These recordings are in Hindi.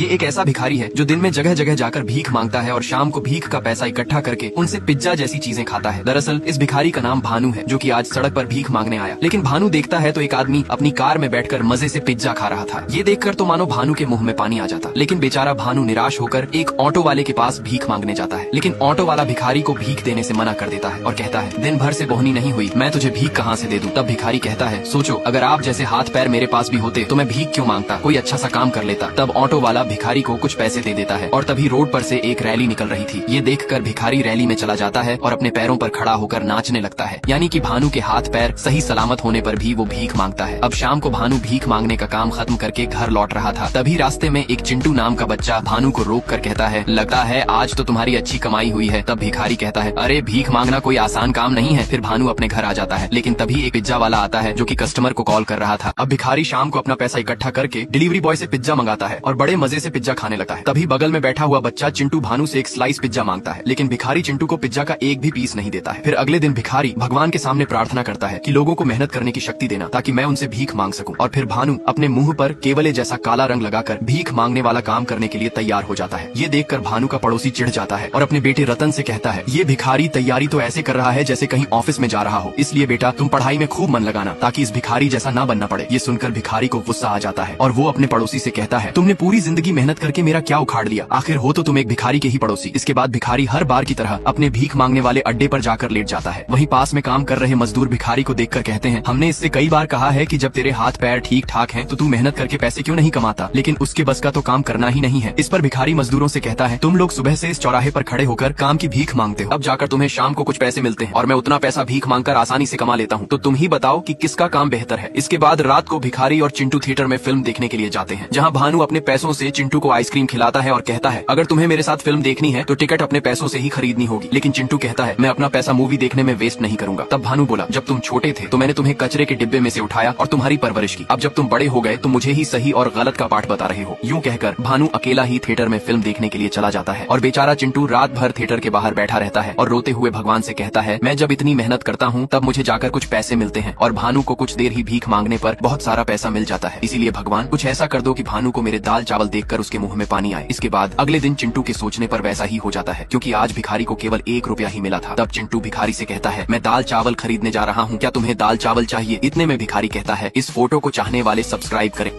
ये एक ऐसा भिखारी है जो दिन में जगह जगह जाकर भीख मांगता है और शाम को भीख का पैसा इकट्ठा करके उनसे पिज्जा जैसी चीजें खाता है। दरअसल इस भिखारी का नाम भानु है, जो कि आज सड़क पर भीख मांगने आया। लेकिन भानु देखता है तो एक आदमी अपनी कार में बैठकर मजे से पिज्जा खा रहा था। ये देखकर तो मानो भानु के मुंह में पानी आ जाता। लेकिन बेचारा भानु निराश होकर एक ऑटो वाले के पास भीख मांगने जाता है। लेकिन ऑटो वाला भिखारी को भीख देने से मना कर देता है और कहता है, दिन भर से बोहनी नहीं हुई, मैं तुझे भीख कहाँ से दे दूं। तब भिखारी कहता है, सोचो अगर आप जैसे हाथ पैर मेरे पास भी होते तो मैं भीख क्यों मांगता, कोई अच्छा सा काम कर लेता। तब ऑटो वाला भिखारी को कुछ पैसे दे देता है और तभी रोड पर से एक रैली निकल रही थी। ये देखकर भिखारी रैली में चला जाता है और अपने पैरों पर खड़ा होकर नाचने लगता है। यानी कि भानु के हाथ पैर सही सलामत होने पर भी वो भीख मांगता है। अब शाम को भानु भीख मांगने का काम खत्म करके घर लौट रहा था। तभी रास्ते में एक चिंटू नाम का बच्चा भानु को रोक कर कहता है, लगता है आज तो तुम्हारी अच्छी कमाई हुई है। तब भिखारी कहता है, अरे भीख मांगना कोई आसान काम नहीं है। फिर भानु अपने घर आ जाता है। लेकिन तभी एक पिज्जा वाला आता है जो कि कस्टमर को कॉल कर रहा था। अब भिखारी शाम को अपना पैसा इकट्ठा करके डिलीवरी बॉय से पिज्जा मंगाता है और बड़े मजे से पिज्जा खाने लगता है। तभी बगल में बैठा हुआ बच्चा चिंटू भानु से एक स्लाइस पिज्जा मांगता है। लेकिन भिखारी चिंटू को पिज्जा का एक भी पीस नहीं देता है। फिर अगले दिन भिखारी भगवान के सामने प्रार्थना करता है कि लोगों को मेहनत करने की शक्ति देना ताकि मैं उनसे भीख मांग सकूं। और फिर भानु अपने मुंह पर केवले जैसा काला रंग लगाकर भीख मांगने वाला काम करने के लिए तैयार हो जाता है। ये देखकर भानु का पड़ोसी चिढ़ जाता है और अपने बेटे रतन से कहता है, ये भिखारी तैयारी तो ऐसे कर रहा है जैसे कहीं ऑफिस में जा रहा हो, इसलिए बेटा तुम पढ़ाई में खूब मन लगाना ताकि इस भिखारी जैसा ना बनना पड़े। ये सुनकर भिखारी को गुस्सा आ जाता है और वो अपने पड़ोसी से कहता है, तुमने पूरी जिंदगी मेहनत करके मेरा क्या उखाड़ लिया, आखिर हो तो तुम एक भिखारी के ही पड़ोसी। इसके बाद भिखारी हर बार की तरह अपने भीख मांगने वाले अड्डे पर जाकर लेट जाता है। वहीं पास में काम कर रहे मजदूर भिखारी को देखकर कहते हैं, हमने इससे कई बार कहा है कि जब तेरे हाथ पैर ठीक ठाक हैं तो तू मेहनत करके पैसे क्यों नहीं कमाता, लेकिन उसके बस का तो काम करना ही नहीं है। इस पर भिखारी मजदूरों से कहता है, तुम लोग सुबह से इस चौराहे पर खड़े होकर काम की भीख मांगते हो, अब जाकर तुम्हें शाम को कुछ पैसे मिलते हैं और मैं उतना पैसा भीख मांगकर आसानी से कमा लेता हूँ, तो तुम ही बताओ कि किसका काम बेहतर है। इसके बाद रात को भिखारी और चिंटू थिएटर में फिल्म देखने के लिए जाते हैं, जहाँ भानु अपने पैसों से चिंटू को आइसक्रीम खिलाता है और कहता है, अगर तुम्हें मेरे साथ फिल्म देखनी है तो टिकट अपने पैसों से ही खरीदनी होगी। लेकिन चिंटू कहता है, मैं अपना पैसा मूवी देखने में वेस्ट नहीं करूंगा। तब भानु बोला, जब तुम छोटे थे तो मैंने तुम्हें कचरे के डिब्बे में से उठाया और तुम्हारी परवरिश की, अब जब तुम बड़े हो गए तो मुझे ही सही और गलत का पाठ बता रहे हो। यूँ कहकर भानु अकेला ही थिएटर में फिल्म देखने के लिए चला जाता है और बेचारा चिंटू रात भर थिएटर के बाहर बैठा रहता है और रोते हुए भगवान से कहता है, मैं जब इतनी मेहनत करता हूँ तब मुझे जाकर कुछ पैसे मिलते हैं और भानु को कुछ देर ही भीख मांगने पर बहुत सारा पैसा मिल जाता है। इसीलिए भगवान कुछ ऐसा कर दो कि भानु को मेरे दाल चावल देखकर उसके मुंह में पानी आए। इसके बाद अगले दिन चिंटू के सोचने पर वैसा ही हो जाता है, क्योंकि आज भिखारी को केवल 1 रुपया ही मिला था। तब चिंटू भिखारी से कहता है, मैं दाल चावल खरीदने जा रहा हूँ, क्या तुम्हें दाल चावल चाहिए। इतने में भिखारी कहता है, इस फोटो को चाहने वाले सब्सक्राइब करें।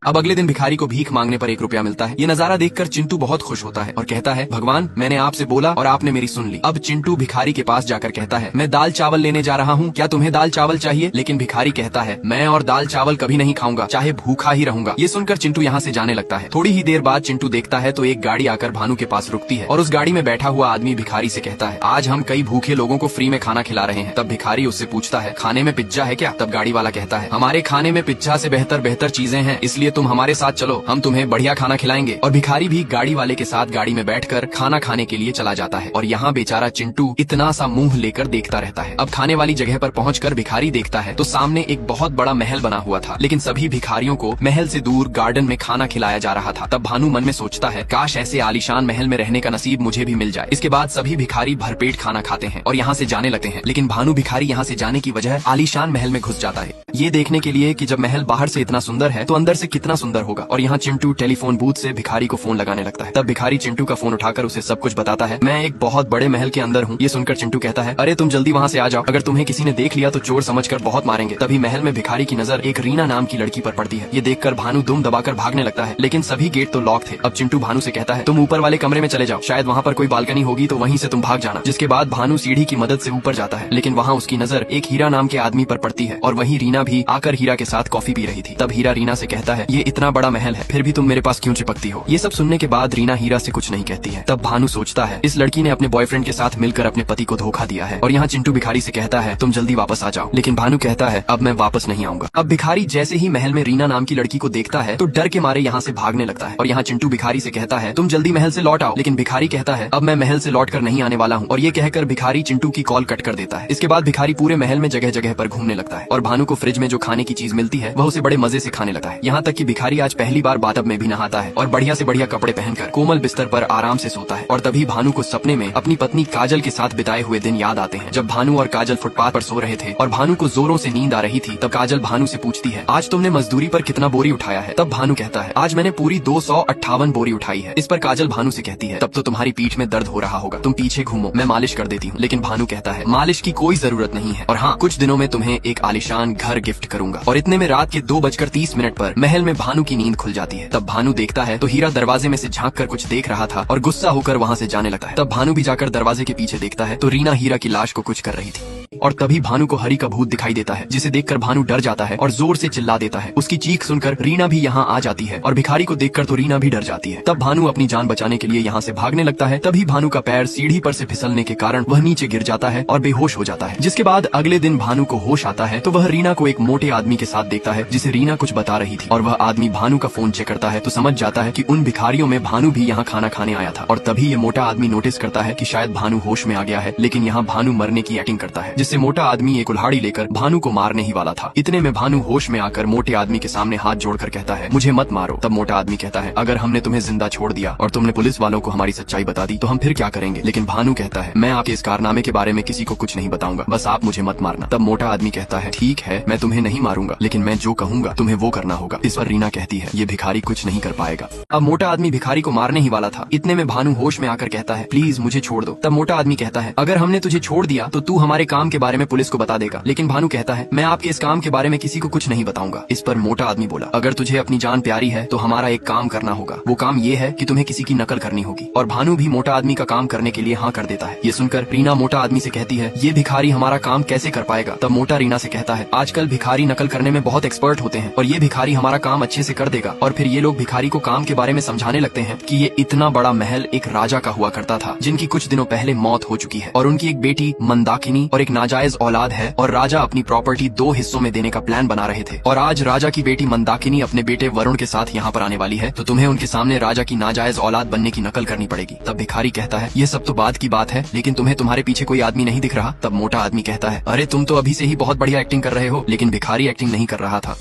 अब अगले दिन भिखारी को भीख मांगने पर 1 रुपया मिलता है। ये नजारा देखकर चिंटू बहुत खुश होता है और कहता है, भगवान मैंने आपसे बोला और आपने मेरी सुन ली। अब चिंटू भिखारी के पास जाकर कहता है, मैं दाल चावल लेने जा रहा हूँ, क्या तुम्हें दाल चावल चाहिए। लेकिन भिखारी कहता है, मैं और दाल चावल कभी नहीं खाऊंगा, चाहे भूखा ही रहूंगा। ये सुनकर चिंटू यहाँ से जाने लगता है। थोड़ी ही देर बाद चिंटू देखता है तो एक गाड़ी आकर भानु के पास रुकती है और उस गाड़ी में बैठा हुआ आदमी भिखारी से कहता है, आज हम कई भूखे लोगों को फ्री में खाना खिला रहे हैं। तब भिखारी उससे पूछता है, खाने में पिज्जा है क्या। तब गाड़ी वाला कहता है, हमारे खाने में पिज्जा से बेहतर चीजें हैं, इसलिए तुम हमारे साथ चलो, हम तुम्हें बढ़िया खाना खिलाएंगे। और भिखारी भी गाड़ी वाले के साथ गाड़ी में बैठकर खाना खाने के लिए चला जाता है और यहाँ बेचारा चिंटू इतना सा मुंह लेकर देखता रहता है। अब खाने वाली जगह पर पहुंचकर भिखारी देखता है तो सामने एक बहुत बड़ा महल बना हुआ था, लेकिन सभी भिखारियों को महल से दूर गार्डन में खाना खिलाया जा रहा था। तब भानु मन में सोचता है, काश ऐसे आलीशान महल में रहने का नसीब मुझे भी मिल जाए। इसके बाद सभी भिखारी भरपेट खाना खाते हैं और यहाँ से जाने लगते हैं। लेकिन भानु भिखारी यहाँ से जाने की वजह आलीशान महल में घुस जाता है, ये देखने के लिए कि जब महल बाहर से इतना सुंदर है तो अंदर से कितना सुंदर होगा। और यहाँ चिंटू टेलीफोन बूथ से भिखारी को फोन लगाने लगता है। तब भिखारी चिंटू का फोन उठाकर उसे सब कुछ बताता है, मैं एक बहुत बड़े महल के अंदर हूँ। ये सुनकर चिंटू कहता है, अरे तुम जल्दी वहाँ से आ जाओ, अगर तुम्हें किसी ने देख लिया तो चोर समझकर बहुत मारेंगे। तभी महल में भिखारी की नजर एक रीना नाम की लड़की पर पड़ती है। ये देखकर भानु दुम दबाकर भागने लगता है, लेकिन सभी गेट तो लॉक थे। अब चिंटू भानु से कहता है, तुम ऊपर वाले कमरे में चले जाओ, शायद वहाँ पर कोई बालकनी होगी तो वहीं से तुम भाग जाना। जिसके बाद भानु सीढ़ी की मदद से ऊपर जाता है, लेकिन वहाँ उसकी नजर एक हीरा नाम के आदमी पर पड़ती है और वहीं रीना भी आकर हीरा के साथ कॉफी पी रही थी। तब हीरा रीना से कहता है, ये इतना बड़ा महल है फिर भी तुम मेरे पास क्यों चिपकती हो। ये सब सुनने के बाद रीना हीरा से कुछ नहीं कहती है। तब भानु सोचता है, इस लड़की ने अपने बॉयफ्रेंड के साथ मिलकर अपने पति को धोखा दिया है। और यहाँ चिंटू भिखारी से कहता है, तुम जल्दी वापस आ जाओ। लेकिन भानु कहता है, अब मैं वापस नहीं आऊंगा। अब भिखारी जैसे ही महल में रीना नाम की लड़की को देखता है तो डर के मारे यहाँ से भागने लगता है। और यहाँ चिंटू भिखारी से कहता है, तुम जल्दी महल से लौट आओ। लेकिन भिखारी कहता है, अब मैं महल से लौट कर नहीं आने वाला हूँ। और ये कहकर भिखारी चिंटू की कॉल कट कर देता है। इसके बाद भिखारी पूरे महल में जगह जगह पर घूमने लगता है और भानु को फ्रिज में जो खाने की चीज मिलती है वह उसे बड़े मजे से खाने लगता है। यहाँ तक कि कि भिखारी आज पहली बार बाथटब में भी नहाता है और बढ़िया से बढ़िया कपड़े पहनकर कोमल बिस्तर पर आराम से सोता है। और तभी भानु को सपने में अपनी पत्नी काजल के साथ बिताए हुए दिन याद आते हैं। जब भानु और काजल फुटपाथ पर सो रहे थे और भानु को जोरों से नींद आ रही थी, तब काजल भानु से पूछती है, आज तुमने मजदूरी पर कितना बोरी उठाया है? तब भानु कहता है, आज मैंने पूरी 258 बोरी उठाई है। इस पर काजल भानु से कहती है, तब तो तुम्हारी पीठ में दर्द हो रहा होगा, तुम पीछे घूमो, मैं मालिश कर देती हूँ। लेकिन भानु कहता है, मालिश की कोई जरूरत नहीं है, और हाँ, कुछ दिनों में तुम्हें एक आलिशान घर गिफ्ट करूंगा। और इतने में रात के 2:30 पर महल में भानु की नींद खुल जाती है। तब भानु देखता है तो हीरा दरवाजे में से झांक कर कुछ देख रहा था और गुस्सा होकर वहाँ से जाने लगता है। तब भानु भी जाकर दरवाजे के पीछे देखता है तो रीना हीरा की लाश को कुछ कर रही थी। और तभी भानु को हरि का भूत दिखाई देता है, जिसे देखकर भानु डर जाता है और जोर से चिल्ला देता है। उसकी चीख सुनकर रीना भी यहाँ आ जाती है और भिखारी को देखकर तो रीना भी डर जाती है। तब भानु अपनी जान बचाने के लिए यहाँ से भागने लगता है। तभी भानु का पैर सीढ़ी पर से फिसलने के कारण वह नीचे गिर जाता है और बेहोश हो जाता है। जिसके बाद अगले दिन भानु को होश आता है तो वह रीना को एक मोटे आदमी के साथ देखता है, जिसे रीना कुछ बता रही थी। और वह आदमी भानु का फोन चेक करता है तो समझ जाता है कि उन भिखारियों में भानु भी यहाँ खाना खाने आया था। और तभी ये मोटा आदमी नोटिस करता है कि शायद भानु होश में आ गया है, लेकिन यहाँ भानु मरने की एक्टिंग करता है, जिससे मोटा आदमी एक कुल्हाड़ी लेकर भानु को मारने ही वाला था। इतने में भानु होश में आकर मोटे आदमी के सामने हाथ जोड़कर कहता है, मुझे मत मारो। तब मोटा आदमी कहता है, अगर हमने तुम्हें जिंदा छोड़ दिया और तुमने पुलिस वालों को हमारी सच्चाई बता दी तो हम फिर क्या करेंगे? लेकिन भानु कहता है, मैं आपके इस कारनामे के बारे में किसी को कुछ नहीं बताऊंगा, बस आप मुझे मत मारना। तब मोटा आदमी कहता है, ठीक है, मैं तुम्हें नहीं मारूंगा, लेकिन मैं जो कहूंगा तुम्हें वो करना होगा। इस पर रीना कहती है, ये भिखारी कुछ नहीं कर पाएगा। अब मोटा आदमी भिखारी को मारने ही वाला था। इतने में भानु होश में आकर कहता है, प्लीज मुझे छोड़ दो। तब मोटा आदमी कहता है, अगर हमने तुझे छोड़ दिया तो तू हमारे काम के बारे में पुलिस को बता देगा। लेकिन भानु कहता है, मैं आपके इस काम के बारे में किसी को कुछ नहीं बताऊंगा। इस पर मोटा आदमी बोला, अगर तुझे अपनी जान प्यारी है तो हमारा एक काम करना होगा। वो काम ये है कि तुम्हें किसी की नकल करनी होगी। और भानु भी मोटा आदमी का काम करने के लिए हाँ कर देता है। ये सुनकर रीना मोटा आदमी से कहती है, ये भिखारी हमारा काम कैसे कर पाएगा? तब मोटा रीना से कहता है, आजकल भिखारी नकल करने में बहुत एक्सपर्ट होते हैं और ये भिखारी हमारा काम अच्छे से कर देगा। और फिर ये लोग भिखारी को काम के बारे में समझाने लगते हैं कि ये इतना बड़ा महल एक राजा का हुआ करता था, जिनकी कुछ दिनों पहले मौत हो चुकी है और उनकी एक बेटी मंदाकिनी और एक नाजायज औलाद है। और राजा अपनी प्रॉपर्टी 2 हिस्सों में देने का प्लान बना रहे थे। और आज राजा की बेटी मंदाकिनी अपने बेटे वरुण के साथ यहाँ पर आने वाली है, तो तुम्हें उनके सामने राजा की नाजायज औलाद बनने की नकल करनी पड़ेगी। तब भिखारी कहता है, ये सब तो बात की बात है, लेकिन तुम्हें तुम्हारे पीछे कोई आदमी नहीं दिख रहा? तब मोटा आदमी कहता है, अरे तुम तो अभी से ही बहुत बढ़िया एक्टिंग कर रहे हो। लेकिन भिखारी एक्टिंग नहीं कर रहा था,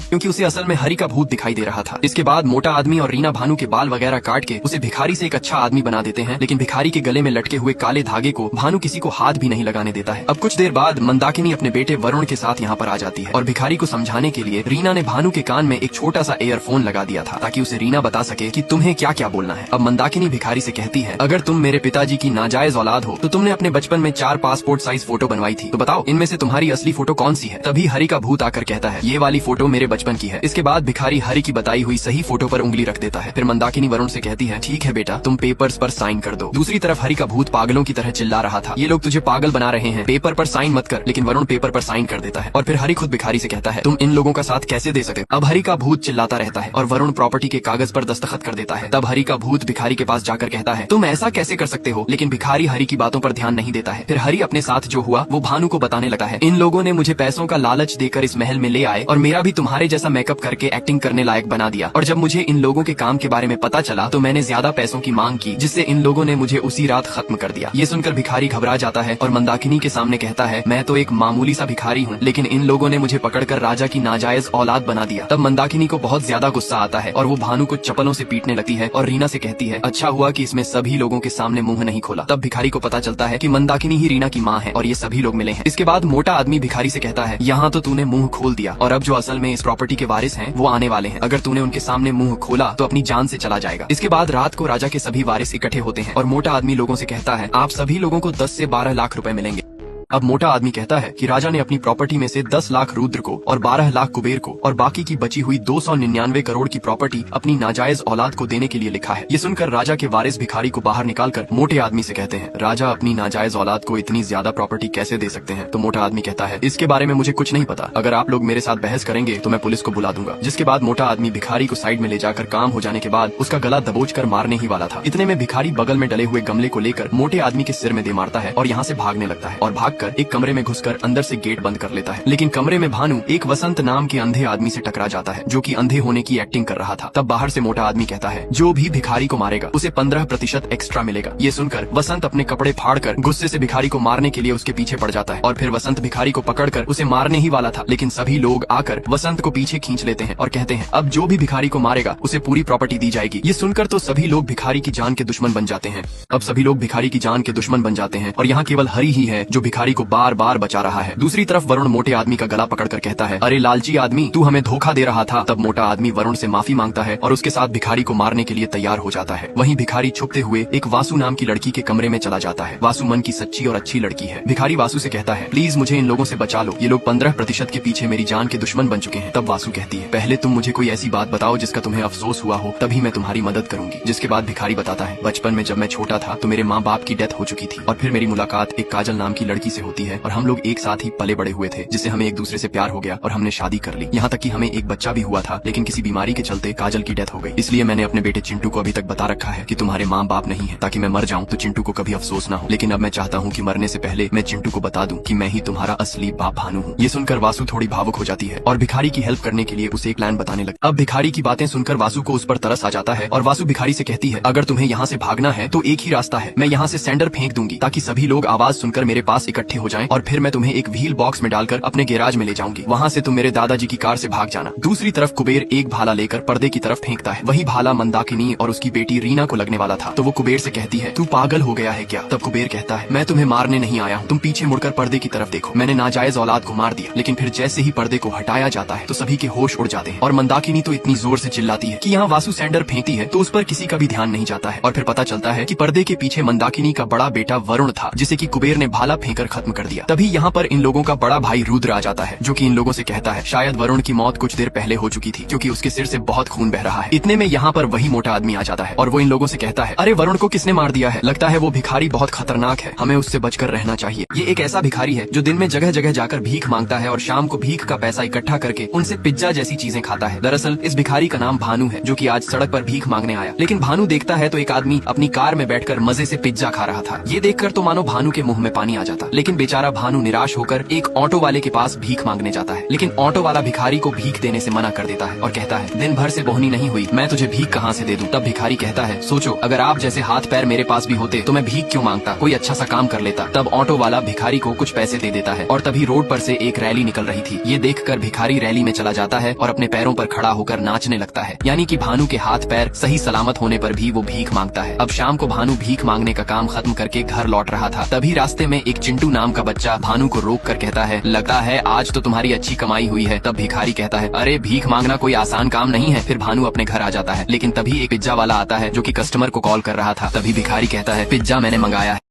क्योंकि उसे असल में हरि का भूत दिखाई दे रहा था। इसके बाद मोटा आदमी और रीना भानु के बाल वगैरह काट के उसे भिखारी से एक अच्छा आदमी बना देते हैं। लेकिन भिखारी के गले में लटके हुए काले धागे को भानु किसी को हाथ भी नहीं लगाने देता है। अब कुछ देर बाद मंदाकिनी अपने बेटे वरुण के साथ यहाँ पर आ जाती है और भिखारी को समझाने के लिए रीना ने भानु के कान में एक छोटा सा एयरफोन लगा दिया था, ताकि उसे रीना बता सके कि तुम्हें क्या क्या बोलना है। अब मंदाकिनी भिखारी से कहती है, अगर तुम मेरे पिताजी की नाजायज औलाद हो तो तुमने अपने बचपन में 4 पासपोर्ट साइज फोटो बनवाई थी, तो बताओ इनमें से तुम्हारी असली फोटो कौन सी है? तभी हरि का भूत आकर कहता है, ये वाली फोटो मेरे बचपन की है। इसके बाद भिखारी हरि की बताई हुई सही फोटो पर उंगली रख देता है। फिर मंदाकिनी वरुण से कहती है, ठीक है बेटा, तुम पेपर्स पर साइन कर दो। दूसरी तरफ हरि का भूत पागलों की तरह चिल्ला रहा था, ये लोग तुझे पागल बना रहे हैं, पेपर पर साइन मत कर। लेकिन वरुण पेपर पर साइन कर देता है और फिर हरि खुद भिखारी से कहता है, तुम इन लोगों का साथ कैसे दे सकते? अब हरि का भूत चिल्लाता रहता है और वरुण प्रॉपर्टी के कागज पर दस्तखत कर देता है। तब हरि का भूत भिखारी के पास जाकर कहता है, तुम ऐसा कैसे कर सकते हो? लेकिन भिखारी हरि की बातों पर ध्यान नहीं देता है। फिर हरि अपने साथ जो हुआ वो भानु को बताने लगा है, इन लोगों ने मुझे पैसों का लालच देकर इस महल में ले आए और मेरा भी तुम्हारे जैसा मेकअप करके एक्टिंग करने लायक बना दिया। और जब मुझे इन लोगों के काम के बारे में पता चला तो मैंने ज्यादा पैसों की मांग की, जिससे इन लोगों ने मुझे उसी रात खत्म कर दिया। ये सुनकर भिखारी घबरा जाता है और मंदाकिनी के सामने कहता है, मैं तो एक मामूली सा भिखारी हूँ, लेकिन इन लोगों ने मुझे पकड़कर राजा की नाजायज औलाद बना दिया। तब मंदाकिनी को बहुत ज्यादा गुस्सा आता है और वो भानु को चप्पलों से पीटने लगती है और रीना से कहती है, अच्छा हुआ कि इसमें सभी लोगों के सामने मुंह नहीं खोला। तब भिखारी को पता चलता है कि मंदाकिनी ही रीना की माँ है और ये सभी लोग मिले हैं। इसके बाद मोटा आदमी भिखारी से कहता है, यहाँ तो तूने मुंह खोल दिया और अब जो असल में इस प्रॉपर्टी के वारिस हैं वो आने वाले हैं। अगर तूने उनके सामने मुंह खोला तो अपनी जान से चला जाएगा। इसके बाद रात को राजा के सभी वारिस इकट्ठे होते हैं और मोटा आदमी लोगों से कहता है, आप सभी लोगों को 10 से 12 लाख रुपए मिलेंगे। अब मोटा आदमी कहता है कि राजा ने अपनी प्रॉपर्टी में से 10 लाख रुद्र को और 12 लाख कुबेर को और बाकी की बची हुई 299 करोड़ की प्रॉपर्टी अपनी नाजायज औलाद को देने के लिए लिखा है। ये सुनकर राजा के वारिस भिखारी को बाहर निकालकर मोटे आदमी से कहते हैं, राजा अपनी नाजायज औलाद को इतनी ज्यादा प्रॉपर्टी कैसे दे सकते हैं? तो मोटा आदमी कहता है, इसके बारे में मुझे कुछ नहीं पता, अगर आप लोग मेरे साथ बहस करेंगे तो मैं पुलिस को बुला दूंगा। जिसके बाद मोटा आदमी भिखारी को साइड में ले जाकर काम हो जाने के बाद उसका गला दबोच कर मारने ही वाला था। इतने में भिखारी बगल में डले हुए गमले को लेकर मोटे आदमी के सिर में दे मारता है और यहाँ से भागने लगता है और भागते कर एक कमरे में घुसकर अंदर से गेट बंद कर लेता है। लेकिन कमरे में भानु एक वसंत नाम के अंधे आदमी से टकरा जाता है, जो कि अंधे होने की एक्टिंग कर रहा था। तब बाहर से मोटा आदमी कहता है, जो भी भिखारी को मारेगा उसे 15% एक्स्ट्रा मिलेगा। ये सुनकर वसंत अपने कपड़े फाड़कर गुस्से से भिखारी को मारने के लिए उसके पीछे पड़ जाता है। और फिर वसंत भिखारी को पकड़कर उसे मारने ही वाला था, लेकिन सभी लोग आकर वसंत को पीछे खींच लेते हैं और कहते हैं, अब जो भी भिखारी को मारेगा उसे पूरी प्रॉपर्टी दी जाएगी। ये सुनकर तो सभी लोग भिखारी की जान के दुश्मन बन जाते हैं। अब सभी लोग भिखारी की जान के दुश्मन बन जाते हैं और यहाँ केवल हरी ही है जो भिखारी को बार बार बचा रहा है। दूसरी तरफ वरुण मोटे आदमी का गला पकड़कर कहता है, अरे लालची आदमी, तू हमें धोखा दे रहा था। तब मोटा आदमी वरुण से माफी मांगता है और उसके साथ भिखारी को मारने के लिए तैयार हो जाता है। वहीं भिखारी छुपते हुए एक वासु नाम की लड़की के कमरे में चला जाता है। वासु मन की सच्ची और अच्छी लड़की है। भिखारी वासु से कहता है, प्लीज मुझे इन लोगों से बचा लो, ये लोग 15% के पीछे मेरी जान के दुश्मन बन चुके हैं। तब वासु कहती है, पहले तुम मुझे कोई ऐसी बात बताओ जिसका तुम्हें अफसोस हुआ हो, तभी मैं तुम्हारी मदद करूंगी। जिसके बाद भिखारी बताता है, बचपन में जब मैं छोटा था तो मेरे माँ बाप की डेथ हो चुकी थी और फिर मेरी मुलाकात एक काजल नाम की लड़की से होती है और हम लोग एक साथ ही पले बड़े हुए थे, जिससे हमें एक दूसरे से प्यार हो गया और हमने शादी कर ली। यहाँ तक कि हमें एक बच्चा भी हुआ था, लेकिन किसी बीमारी के चलते काजल की डेथ हो गई। इसलिए मैंने अपने बेटे चिंटू को अभी तक बता रखा है कि तुम्हारे माँ बाप नहीं है, ताकि मैं मर जाऊँ तो चिंटू को कभी अफसोस ना हो। लेकिन अब मैं चाहता हूँ कि मरने से पहले मैं चिंटू को बता दूं कि मैं ही तुम्हारा असली बाप भानु हूँ। ये सुनकर वासु थोड़ी भावुक हो जाती है और भिखारी की हेल्प करने के लिए उसे एक प्लान बताने लगी। अब भिखारी की बातें सुनकर वासु को उस पर तरस आ जाता है और वासु भिखारी से कहती है, अगर तुम्हें यहाँ से भागना है तो एक ही रास्ता है, मैं यहाँ से सैंडर फेंक दूंगी ताकि सभी लोग आवाज सुनकर मेरे पास इकट्ठे हो जाएं और फिर मैं तुम्हें एक व्हील बॉक्स में डालकर अपने गैराज में ले जाऊंगी। वहाँ से तुम मेरे दादाजी की कार से भाग जाना। दूसरी तरफ कुबेर एक भाला लेकर पर्दे की तरफ फेंकता है। वही भाला मंदाकिनी और उसकी बेटी रीना को लगने वाला था, तो वो कुबेर से कहती है, तू पागल हो गया है क्या? तब कुबेर कहता है, मैं तुम्हें मारने नहीं आया हूँ, तुम पीछे मुड़कर पर्दे की तरफ देखो, मैंने नाजायज औलाद को मार दिया। लेकिन फिर जैसे ही पर्दे को हटाया जाता है तो सभी के होश उड़ जाते हैं और मंदाकिनी तो इतनी जोर से चिल्लाती है कि यहाँ वासु सैंडर फेंकती है तो उस पर किसी का भी ध्यान नहीं जाता है। और फिर पता चलता है कि पर्दे के पीछे मंदाकिनी का बड़ा बेटा वरुण था, जिसे कि कुबेर ने भाला फेंकर खत्म कर दिया। तभी यहाँ पर इन लोगों का बड़ा भाई रुद्र आ जाता है, जो कि इन लोगों से कहता है, शायद वरुण की मौत कुछ देर पहले हो चुकी थी, क्योंकि उसके सिर से बहुत खून बह रहा है। इतने में यहाँ पर वही मोटा आदमी आ जाता है और वो इन लोगों से कहता है, अरे वरुण को किसने मार दिया है? लगता है वो भिखारी बहुत खतरनाक है, हमें उससे बचकर रहना चाहिए। ये एक ऐसा भिखारी है जो दिन में जगह जगह जाकर भीख मांगता है और शाम को भीख का पैसा इकट्ठा करके उनसे पिज्जा जैसी चीजें खाता है। दरअसल इस भिखारी का नाम भानु है, जो कि आज सड़क पर भीख मांगने आया। लेकिन भानु देखता है तो एक आदमी अपनी कार में बैठकर मजे से पिज्जा खा रहा था। ये देखकर तो मानो भानु के मुंह में पानी आ जाता। लेकिन बेचारा भानु निराश होकर एक ऑटो वाले के पास भीख मांगने जाता है। लेकिन ऑटो वाला भिखारी को भीख देने से मना कर देता है और कहता है, दिन भर से बोहनी नहीं हुई, मैं तुझे भीख कहाँ से दे दूं? तब भिखारी कहता है, सोचो, अगर आप जैसे हाथ पैर मेरे पास भी होते तो मैं भीख क्यों मांगता, कोई अच्छा सा काम कर लेता। तब ऑटो वाला भिखारी को कुछ पैसे दे देता है और तभी रोड पर से एक रैली निकल रही थी। ये देखकर भिखारी रैली में चला जाता है और अपने पैरों पर खड़ा होकर नाचने लगता है, यानी कि भानु के हाथ पैर सही सलामत होने पर भी वो भीख मांगता है। अब शाम को भानु भीख मांगने का काम खत्म करके घर लौट रहा था। तभी रास्ते में एक चिंटू नाम का बच्चा भानु को रोक कर कहता है, लगता है आज तो तुम्हारी अच्छी कमाई हुई है। तब भिखारी कहता है, अरे भीख मांगना कोई आसान काम नहीं है। फिर भानु अपने घर आ जाता है, लेकिन तभी एक पिज्जा वाला आता है जो कि कस्टमर को कॉल कर रहा था। तभी भिखारी कहता है, पिज्जा मैंने मंगाया है।